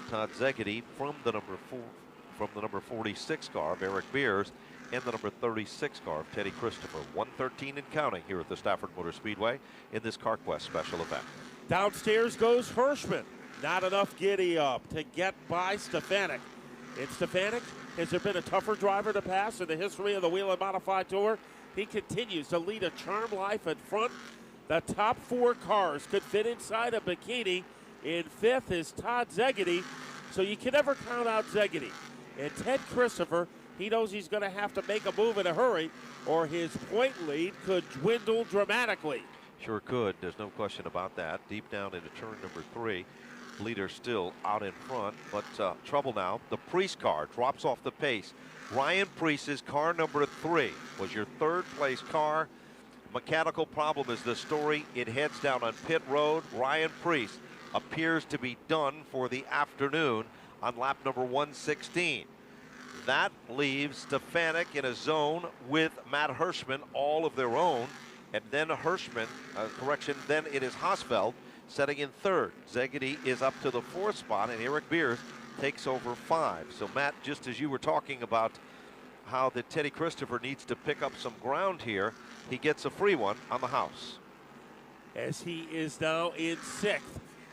Todd Szegedy from the number 46 car of Eric Beers and the number 36 car of Teddy Christopher. 113 and counting here at the Stafford Motor Speedway in this CarQuest special event. Downstairs goes Hirschman. Not enough giddy up to get by Stefanik. And Stefanik, has there been a tougher driver to pass in the history of the Whelen Modified Tour? He continues to lead a charm life in front. The top 4 cars could fit inside a bikini. In 5th is Todd Szegedy, so you can never count out Szegedy. And Ted Christopher, he knows he's going to have to make a move in a hurry, or his point lead could dwindle dramatically. Sure could. There's no question about that. Deep down into turn number 3. Leader still out in front, but trouble now. The Preece car drops off the pace. Ryan Preece's car number 3 was your 3rd place car. Mechanical problem is the story. It heads down on pit road. Ryan Preece appears to be done for the afternoon on lap number 116. That leaves Stefanik in a zone with Matt Hirschman, all of their own. And then Hirschman, then it is Hausfeld setting in 3rd. Szegedy is up to the 4th spot, and Eric Beers takes over 5. So Matt, just as you were talking about how the Teddy Christopher needs to pick up some ground here, he gets a free one on the house. As he is now in 6th.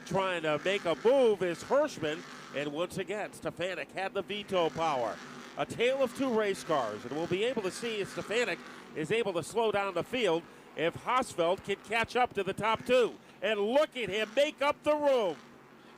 Trying to make a move is Hirschman, and once again, Stefanik had the veto power. A tale of 2 race cars, and we'll be able to see if Stefanik is able to slow down the field if Hausfeld can catch up to the top 2. And look at him make up the room.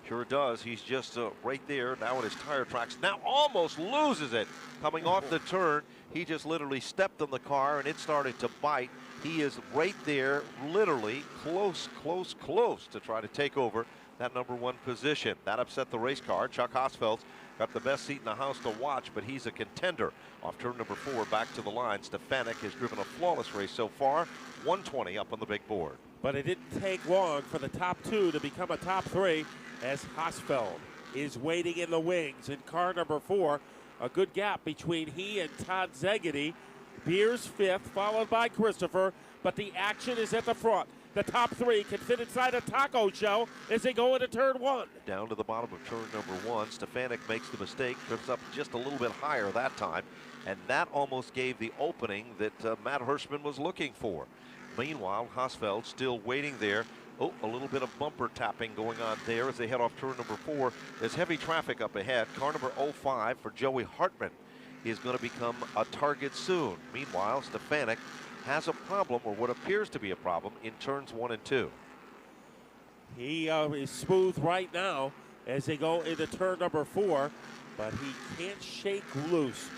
Sure does. He's just right there now at his tire tracks. Now almost loses it. Coming off the turn, he just literally stepped on the car and it started to bite. He is right there, literally close to try to take over that number 1 position. That upset the race car. Chuck Hausfeld's got the best seat in the house to watch, but he's a contender. Off turn number 4, back to the line. Stefanik has driven a flawless race so far. 120 up on the big board. But it didn't take long for the top 2 to become a top 3 as Hausfeld is waiting in the wings in car number 4. A good gap between he and Todd Szegedy. Beers 5th, followed by Christopher, but the action is at the front. The top three can fit inside a taco shell as they go into turn one. Down to the bottom of turn number one, Stefanik makes the mistake, drifts up just a little bit higher that time, and that almost gave the opening that Matt Hirschman was looking for. Meanwhile, Hausfeld still waiting there. Oh, a little bit of bumper tapping going on there as they head off turn number four. There's heavy traffic up ahead. Car number 05 for Joey Hartman is going to become a target soon. Meanwhile, Stefanik has a problem, or what appears to be a problem, in turns 1 and 2. He is smooth right now as they go into turn number 4, but he can't shake loose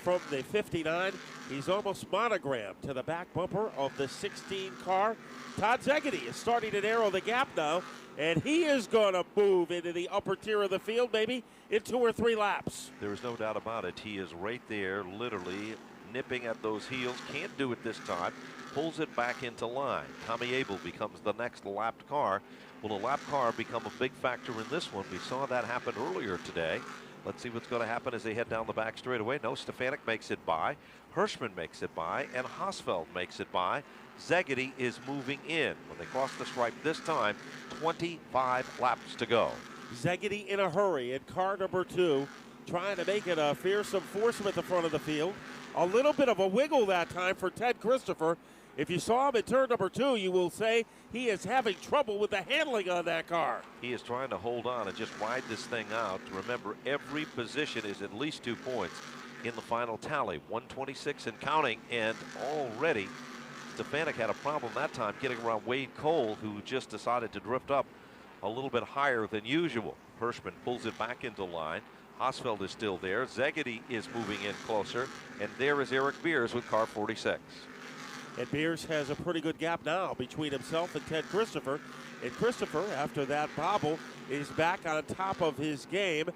from the 59. He's almost monogrammed to the back bumper of the 16 car. Todd Szegedy is starting to narrow the gap now, and he is going to move into the upper tier of the field, maybe in 2 or 3 laps. There is no doubt about it. He is right there, literally nipping at those heels. Can't do it this time. Pulls it back into line. Tommy Abel becomes the next lapped car. Will a lapped car become a big factor in this one? We saw that happen earlier today. Let's see what's going to happen as they head down the back straightaway. No, Stefanik makes it by. Hirschman makes it by, and Hausfeld makes it by. Szegedy is moving in. When they cross the stripe this time, 25 laps to go. Szegedy in a hurry in car number 2, trying to make it a fearsome foursome at the front of the field. A little bit of a wiggle that time for Ted Christopher. If you saw him in turn number 2, you will say he is having trouble with the handling on that car. He is trying to hold on and just ride this thing out. Remember, every position is at least 2 points in the final tally. 126 and counting, and already Stefanik had a problem that time getting around Wade Cole, who just decided to drift up a little bit higher than usual. Hirschman pulls it back into line. Hausfeld is still there. Szegedy is moving in closer, and there is Eric Beers with car 46. And Beers has a pretty good gap now between himself and Ted Christopher. And Christopher, after that bobble, is back on top of his game.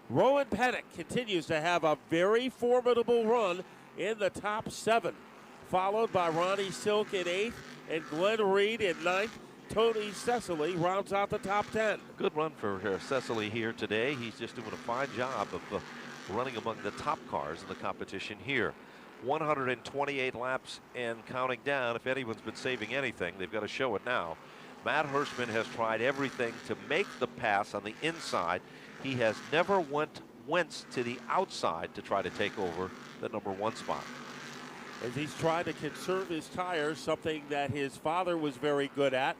Rowan Pennick continues to have a very formidable run in the top 7, followed by Ronnie Silk in 8th and Glenn Reed in 9th. Tony Cecily rounds out the top 10. Good run for Cecily here today. He's just doing a fine job of running among the top cars in the competition here. 128 laps and counting down. If anyone's been saving anything, they've got to show it now. Matt Hirschman has tried everything to make the pass on the inside. He has never went to the outside to try to take over the number 1 spot. As he's trying to conserve his tires, something that his father was very good at.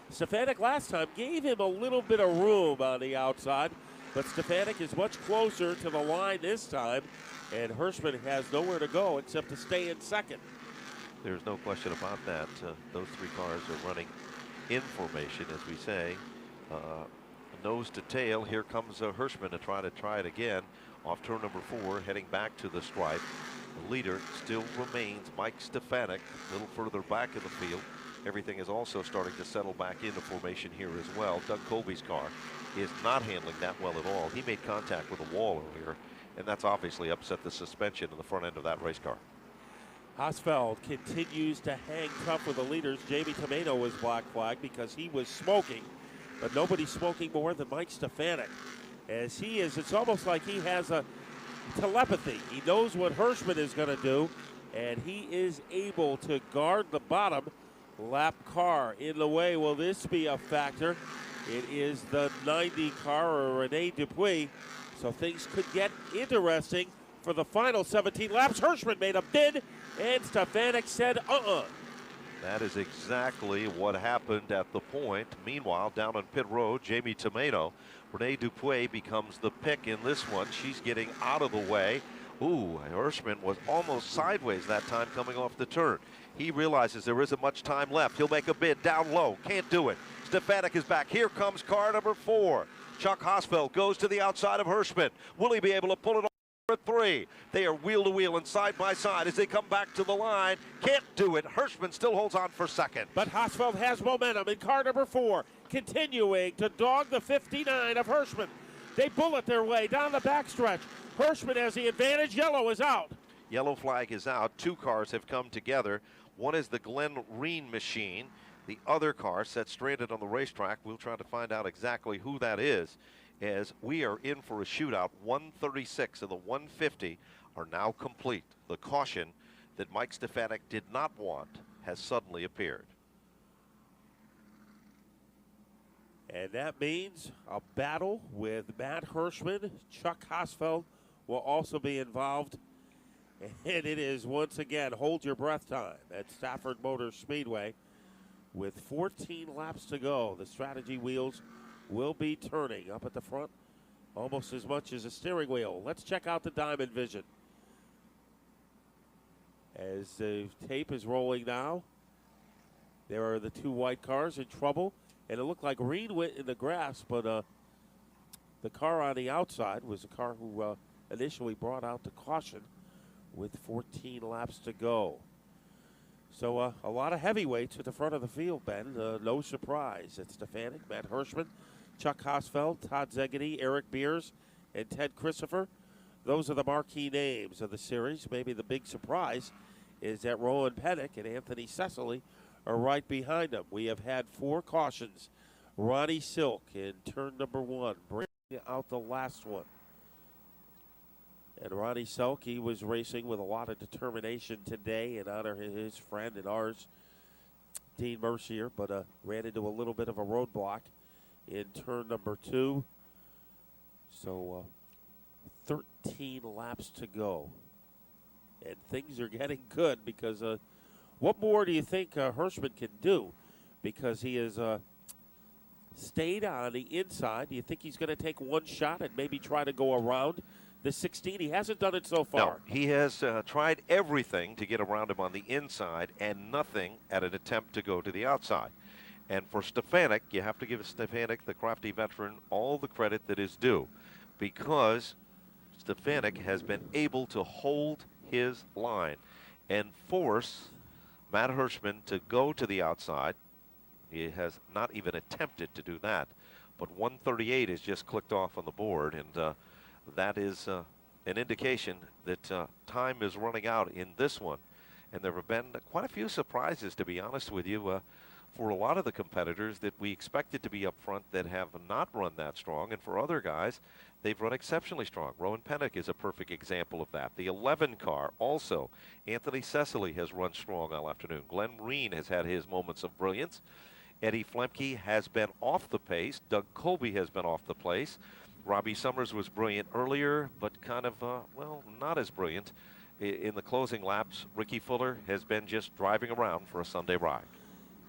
Stefanik last time gave him a little bit of room on the outside, but Stefanik is much closer to the line this time, and Hirschman has nowhere to go except to stay in second. There's no question about that. Those 3 cars are running in formation, as we say. Nose to tail. Here comes Hirschman to try it again off turn number 4, heading back to the stripe. The leader still remains Mike Stefanik, a little further back in the field. Everything is also starting to settle back into formation here as well. Doug Colby's car is not handling that well at all. He made contact with a wall earlier, and that's obviously upset the suspension in the front end of that race car. Hausfeld continues to hang tough with the leaders. Jamie Tomato was black flagged because he was smoking, but nobody's smoking more than Mike Stefanik. As he is, it's almost like he has a telepathy. He knows what Hirschman is going to do, and he is able to guard the bottom lap car. In the way, will this be a factor? It is the 90 car, or Rene Dupuis, so things could get interesting for the final 17 laps. Hirschman made a bid, and Stefanik said, That is exactly what happened at the point. Meanwhile, down on pit road, Jamie Tomato, Rene Dupuis becomes the pick in this one. She's getting out of the way. Ooh, Hirschman was almost sideways that time coming off the turn. He realizes there isn't much time left. He'll make a bid down low. Can't do it. Stefanik is back. Here comes car number 4. Chuck Hausfeld goes to the outside of Hirschman. Will he be able to pull it off at 3? They are wheel to wheel and side by side as they come back to the line. Can't do it. Hirschman still holds on for second. But Hausfeld has momentum in car number 4, continuing to dog the 59 of Hirschman. They bullet their way down the backstretch. Hirschman has the advantage. Yellow is out. Yellow flag is out. 2 cars have come together. One is the Glenn Reen machine. The other car set stranded on the racetrack. We'll try to find out exactly who that is, as we are in for a shootout. 136 of the 150 are now complete. The caution that Mike Stefanik did not want has suddenly appeared. And that means a battle with Matt Hirschman. Chuck Hosfeld will also be involved. And it is once again hold your breath time at Stafford Motor Speedway. With 14 laps to go, the strategy wheels will be turning up at the front almost as much as a steering wheel. Let's check out the Diamond Vision. As the tape is rolling now, there are the two white cars in trouble. And it looked like Reed went in the grass, but the car on the outside was the car who initially brought out the caution with 14 laps to go. So a lot of heavyweights at the front of the field, Ben. No surprise. It's Stefanik, Matt Hirschman, Chuck Hosfeld, Todd Zegedy, Eric Beers, and Ted Christopher. Those are the marquee names of the series. Maybe the big surprise is that Rowan Pennick and Anthony Cecily are right behind them. We have had 4 cautions. Ronnie Silk in turn number 1, bringing out the last one. And Ronnie Silk, he was racing with a lot of determination today in honor of his friend and ours, Dean Mercier, but ran into a little bit of a roadblock in turn number 2. So 13 laps to go. And things are getting good because what more do you think Hirschman can do? Because he has stayed on the inside. Do you think he's going to take one shot and maybe try to go around the 16? He hasn't done it so far. No, he has tried everything to get around him on the inside and nothing at an attempt to go to the outside. And for Stefanik, you have to give Stefanik, the crafty veteran, all the credit that is due, because Stefanik has been able to hold his line and force Matt Hirschman to go to the outside. He has not even attempted to do that. But 138 is just clicked off on the board, and that is an indication that time is running out in this one. And there have been quite a few surprises, to be honest with you, for a lot of the competitors that we expected to be up front that have not run that strong. And for other guys, they've run exceptionally strong. Rowan Pennick is a perfect example of that. The 11 car also. Anthony Cecily has run strong all afternoon. Glenn Reen has had his moments of brilliance. Eddie Flemke has been off the pace. Doug Colby has been off the pace. Robbie Summers was brilliant earlier, but kind of, well, not as brilliant in the closing laps. Ricky Fuller has been just driving around for a Sunday ride.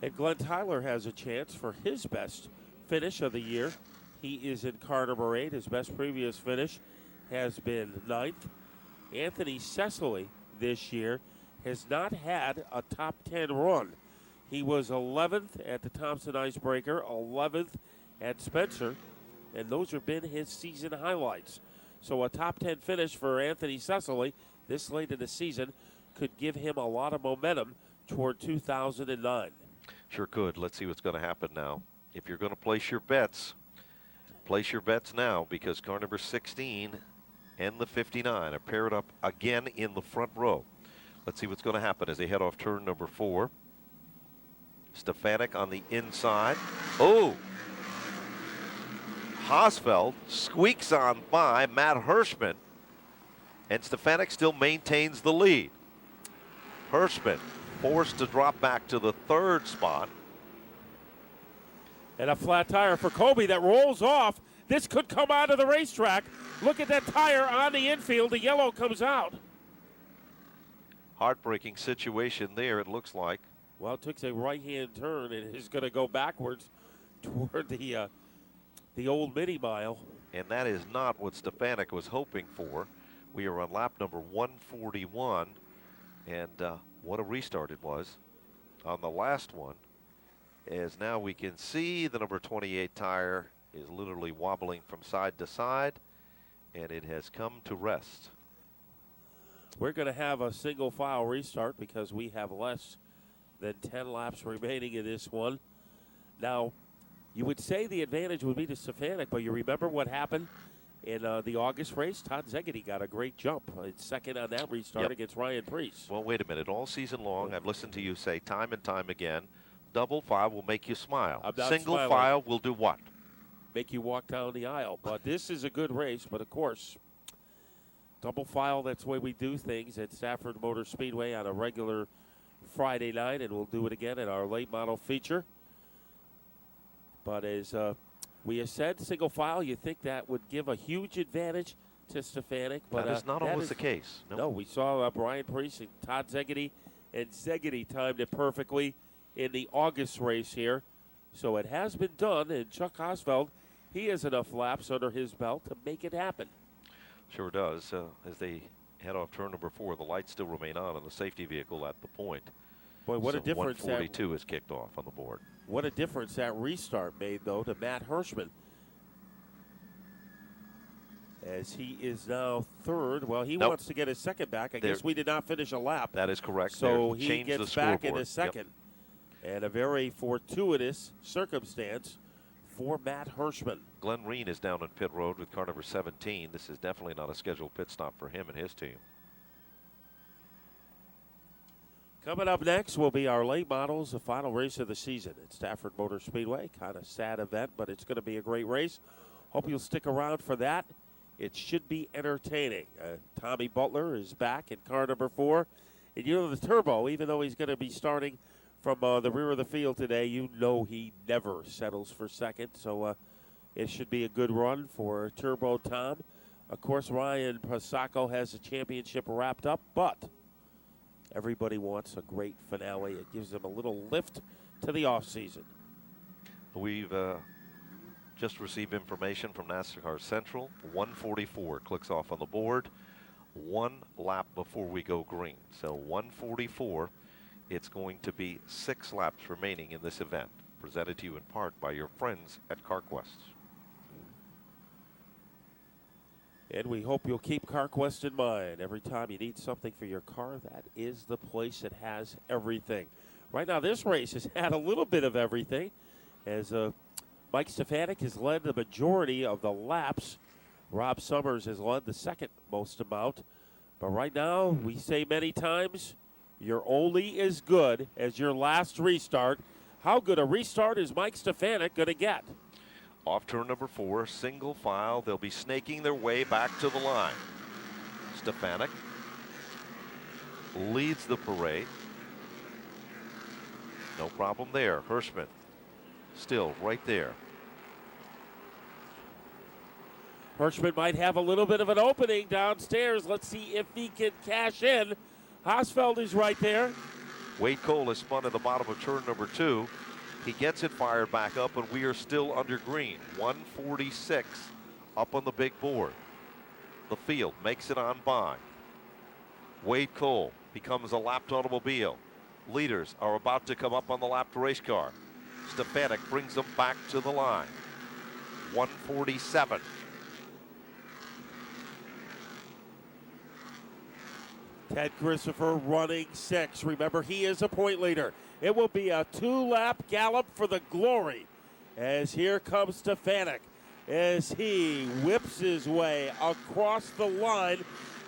And Glenn Tyler has a chance for his best finish of the year. He is in car number 8. His best previous finish has been 9th. Anthony Cecily this year has not had a top 10 run. He was 11th at the Thompson Icebreaker, 11th at Spencer, and those have been his season highlights. So a top 10 finish for Anthony Cecily this late in the season could give him a lot of momentum toward 2009. Sure could. Let's see what's going to happen now. If you're going to place your bets now, because car number 16 and the 59 are paired up again in the front row. Let's see what's going to happen as they head off turn number 4. Stefanik on the inside. Oh! Hosfeld squeaks on by Matt Hirschman, and Stefanik still maintains the lead. Hirschman forced to drop back to the 3rd spot. And a flat tire for Colby that rolls off. This could come out of the racetrack. Look at that tire on the infield. The yellow comes out. Heartbreaking situation there, it looks like. Well, it took a right-hand turn and is going to go backwards toward the old mini mile. And that is not what Stefanik was hoping for. We are on lap number 141, and what a restart it was on the last one. As now we can see the number 28 tire is literally wobbling from side to side, and it has come to rest. We're going to have a single file restart because we have less than 10 laps remaining in this one. Now, you would say the advantage would be to Stefanik, but you remember what happened in the August race? Todd Zegedy got a great jump. It's second on that restart against Ryan Priest. Well, wait a minute. All season long, I've listened to you say time and time again, double file will make you smile. Single file will do what? Make you walk down the aisle. But this is a good race, but of course, double file, that's the way we do things at Stafford Motor Speedway on a regular Friday night, and we'll do it again in our late model feature. But as We have said single file. You think that would give a huge advantage to Stefanik, but that is not always the case. No, we saw Brian Priest and Todd Szegedy, and Szegedy timed it perfectly in the August race here. So it has been done, and Chuck Osvald, he has enough laps under his belt to make it happen. Sure does. As they head off turn number 4, the lights still remain on the safety vehicle at the point. Boy, what a difference 142 is kicked off on the board. What a difference that restart made, though, to Matt Hirschman. As he is now third. Well, he wants to get his second back. I guess we did not finish a lap. That is correct. So he gets back in his second. Yep. And a very fortuitous circumstance for Matt Hirschman. Glenn Reen is down in pit road with car number 17. This is definitely not a scheduled pit stop for him and his team. Coming up next will be our late models, the final race of the season at Stafford Motor Speedway. Kind of sad event, but it's going to be a great race. Hope you'll stick around for that. It should be entertaining. Tommy Butler is back in car number 4. And you know the Turbo, even though he's going to be starting from the rear of the field today, you know he never settles for second. So it should be a good run for Turbo Tom. Of course, Ryan Pasacco has the championship wrapped up, but everybody wants a great finale. It gives them a little lift to the offseason. We've just received information from NASCAR Central. 144 clicks off on the board. 1 lap before we go green. So 144, it's going to be 6 laps remaining in this event. Presented to you in part by your friends at CarQuest. And we hope you'll keep CarQuest in mind. Every time you need something for your car, that is the place that has everything. Right now, this race has had a little bit of everything, as Mike Stefanik has led the majority of the laps. Rob Summers has led the second most amount. But right now, we say many times, you're only as good as your last restart. How good a restart is Mike Stefanik going to get? Off turn number 4, single file. They'll be snaking their way back to the line. Stefanik leads the parade. No problem there. Hirschman still right there. Hirschman might have a little bit of an opening downstairs. Let's see if he can cash in. Hosfeld is right there. Wade Cole is spun at the bottom of turn number 2. He gets it fired back up, and we are still under green. 146 up on the big board. The field makes it on by. Wade Cole becomes a lapped automobile. Leaders are about to come up on the lapped race car. Stefanik brings them back to the line. 147. Ted Christopher running 6. Remember, he is a point leader. It will be a 2-lap gallop for the glory. As here comes Stefanik, as he whips his way across the line.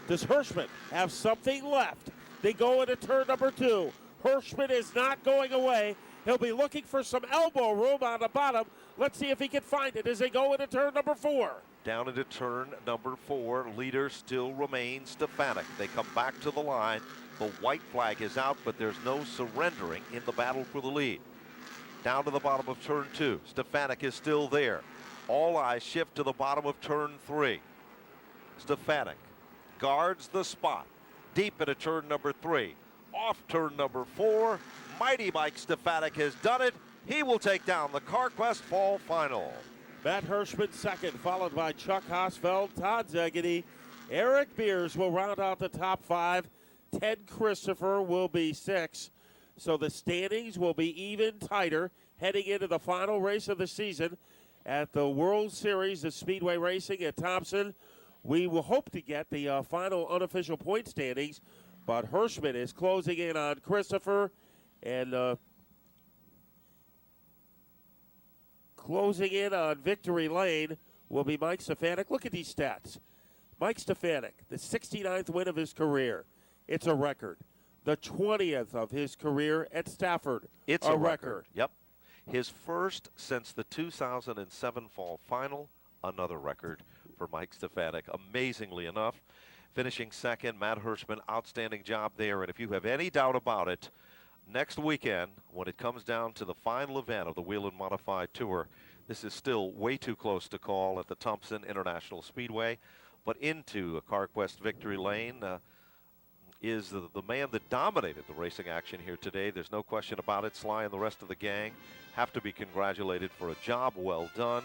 Does Hirschman have something left? They go into turn number 2. Hirschman is not going away. He'll be looking for some elbow room on the bottom. Let's see if he can find it as they go into turn number 4. Down into turn number 4, leader still remains Stefanik. They come back to the line. The white flag is out, but there's no surrendering in the battle for the lead. Down to the bottom of turn 2. Stefanik is still there. All eyes shift to the bottom of turn 3. Stefanik guards the spot. Deep into turn number 3. Off turn number 4. Mighty Mike Stefanik has done it. He will take down the CarQuest Fall Final. Matt Hirschman second, followed by Chuck Hosfeld, Todd Szegedy. Eric Beers will round out the top 5. Ted Christopher will be 6. So the standings will be even tighter heading into the final race of the season at the World Series of Speedway Racing at Thompson. We will hope to get the final unofficial point standings, but Hirschman is closing in on Christopher, and closing in on victory lane will be Mike Stefanik. Look at these stats. Mike Stefanik, the 69th win of his career. It's a record. The 20th of his career at Stafford. It's a record. Yep. His first since the 2007 Fall Final. Another record for Mike Stefanik. Amazingly enough, finishing second, Matt Hirschman, outstanding job there. And if you have any doubt about it, next weekend, when it comes down to the final event of the Whelen Modified Tour, This is still way too close to call at the Thompson International Speedway, but into a CarQuest victory lane is the man that dominated the racing action here today. There's no question about it. Sly and the rest of the gang have to be congratulated for a job well done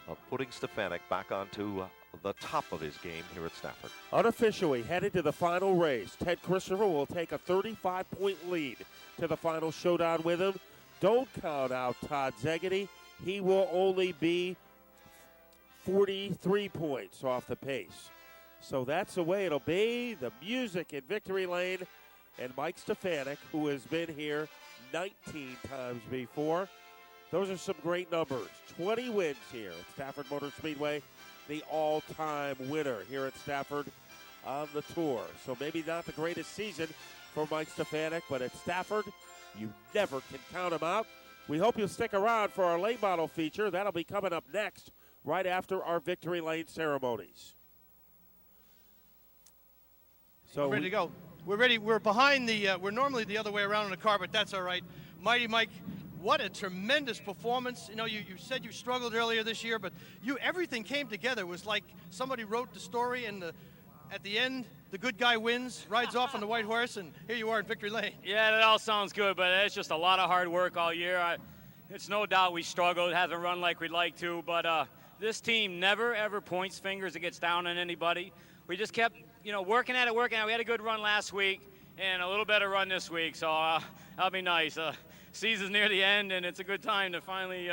of putting Stefanik back onto the top of his game here at Stafford. Unofficially headed to the final race. Ted Christopher will take a 35-point lead to the final showdown with him. Don't count out Todd Szegedy. He will only be 43 points off the pace. So that's the way it'll be. The music in victory lane. And Mike Stefanik, who has been here 19 times before. Those are some great numbers. 20 wins here at Stafford Motor Speedway. The all-time winner here at Stafford on the tour. So maybe not the greatest season for Mike Stefanik, but at Stafford, you never can count him out. We hope you'll stick around for our late model feature. That'll be coming up next, right after our victory lane ceremonies. So we're ready to go. We're ready. We're behind the. We're normally the other way around in the car, but that's all right. Mighty Mike, what a tremendous performance. You know, you said you struggled earlier this year, but everything came together. It was like somebody wrote the story, and at the end, the good guy wins, rides off on the white horse, and here you are in victory lane. Yeah, that all sounds good, but it's just a lot of hard work all year. It's no doubt we struggled, hasn't run like we'd like to, but this team never, ever points fingers or gets down on anybody. We just kept, working at it. We had a good run last week and a little better run this week, so that'll be nice. Season's near the end, and it's a good time to finally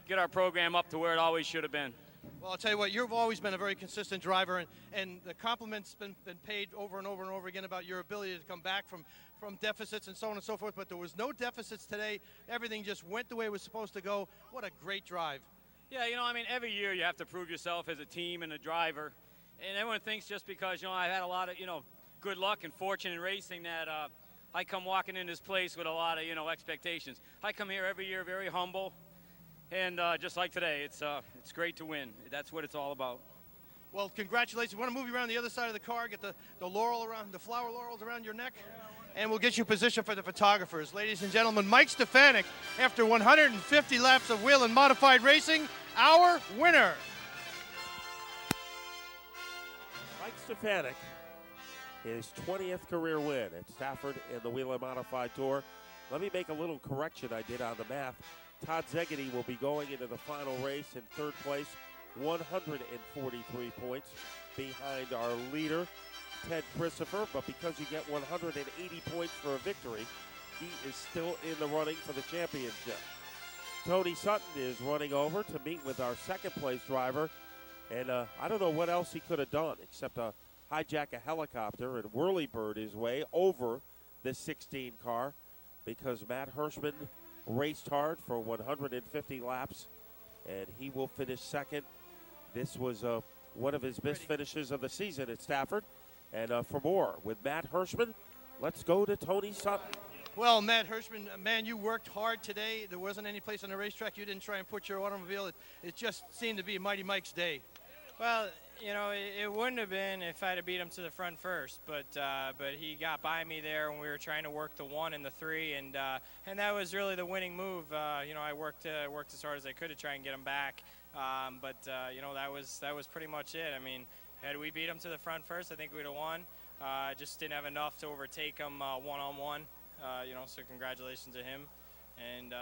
get our program up to where it always should have been. Well, I'll tell you what, you've always been a very consistent driver, and the compliments been paid over and over and over again about your ability to come back from deficits and so on and so forth, but there was no deficits today. Everything just went the way it was supposed to go. What a great drive. Yeah, every year you have to prove yourself as a team and a driver, and everyone thinks just because, I've had a lot of, good luck and fortune in racing that I come walking in this place with a lot of, expectations. I come here every year very humble. And just like today, it's great to win. That's what it's all about. Well, congratulations. Want to move you around the other side of the car, get the flower laurels around your neck, and we'll get you positioned for the photographers. Ladies and gentlemen, Mike Stefanik, after 150 laps of Whelen modified racing, our winner. Mike Stefanik, his 20th career win at Stafford in the Whelen Modified Tour. Let me make a little correction I did on the math. Todd Szegedy will be going into the final race in third place, 143 points behind our leader, Ted Christopher. But because you get 180 points for a victory, he is still in the running for the championship. Tony Sutton is running over to meet with our second place driver. And I don't know what else he could have done except hijack a helicopter and whirlybird his way over the 16 car, because Matt Hirschman raced hard for 150 laps, and he will finish second. This was one of his best finishes of the season at Stafford. And for more with Matt Hirschman, let's go to Tony Sutton. Well, Matt Hirschman, man, you worked hard today. There wasn't any place on the racetrack you didn't try and put your automobile. It just seemed to be Mighty Mike's day. Well, it wouldn't have been if I'd have beat him to the front first, but he got by me there when we were trying to work the 1 and the 3, and that was really the winning move. I worked as hard as I could to try and get him back, but that was pretty much it. I mean, had we beat him to the front first, I think we'd have won. Just didn't have enough to overtake him one-on-one. So congratulations to him, and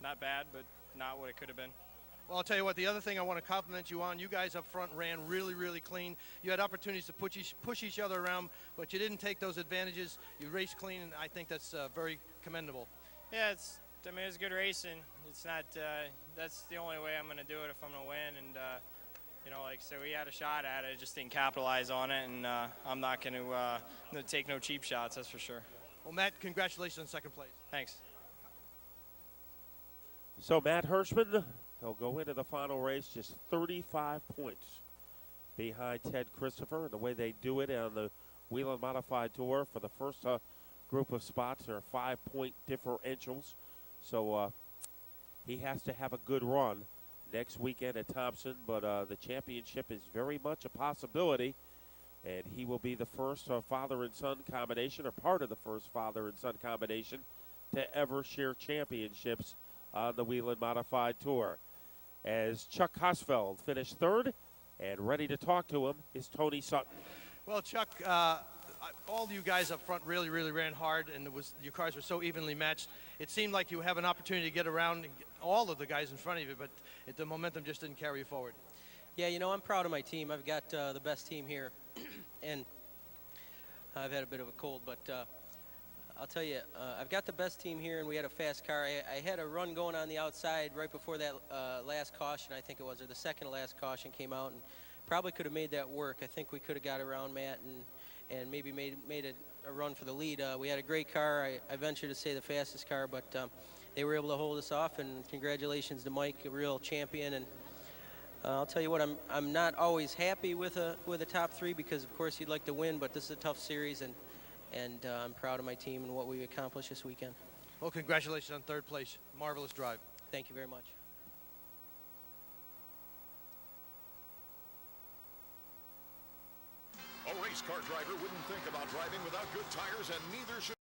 not bad, but not what it could have been. Well, I'll tell you what, the other thing I want to compliment you on, you guys up front ran really, really clean. You had opportunities to push each other around, but you didn't take those advantages. You raced clean, and I think that's very commendable. Yeah, it's good racing. It's not, that's the only way I'm going to do it if I'm going to win. And, so we had a shot at it, just didn't capitalize on it, and I'm not going to take no cheap shots, that's for sure. Well, Matt, congratulations on second place. Thanks. So Matt Hirschman, he'll go into the final race just 35 points behind Ted Christopher. And the way they do it on the Whelen Modified Tour, for the first group of spots, there are 5-point differentials. So he has to have a good run next weekend at Thompson. But the championship is very much a possibility. And he will be the first father and son combination, or part of the first father and son combination, to ever share championships on the Whelen Modified Tour. as Chuck Hosfeld finished third, and ready to talk to him is Tony Sutton. Well, Chuck, all you guys up front really ran hard, and your cars were so evenly matched. It seemed like you have an opportunity to get around and get all of the guys in front of you, but the momentum just didn't carry you forward. Yeah, you know, I'm proud of my team. I've got the best team here, and I've had a bit of a cold, but I'll tell you, I've got the best team here, and we had a fast car. I had a run going on the outside right before that last caution, I think it was, or the second to last caution came out, and probably could have made that work. I think we could have got around Matt and maybe made a run for the lead. We had a great car. I venture to say the fastest car, but they were able to hold us off, and congratulations to Mike, a real champion. And I'll tell you what, I'm not always happy with a top three because, of course, you'd like to win, but this is a tough series, and I'm proud of my team and what we accomplished this weekend. Well, congratulations on third place. Marvelous drive. Thank you very much. A race car driver wouldn't think about driving without good tires, and neither should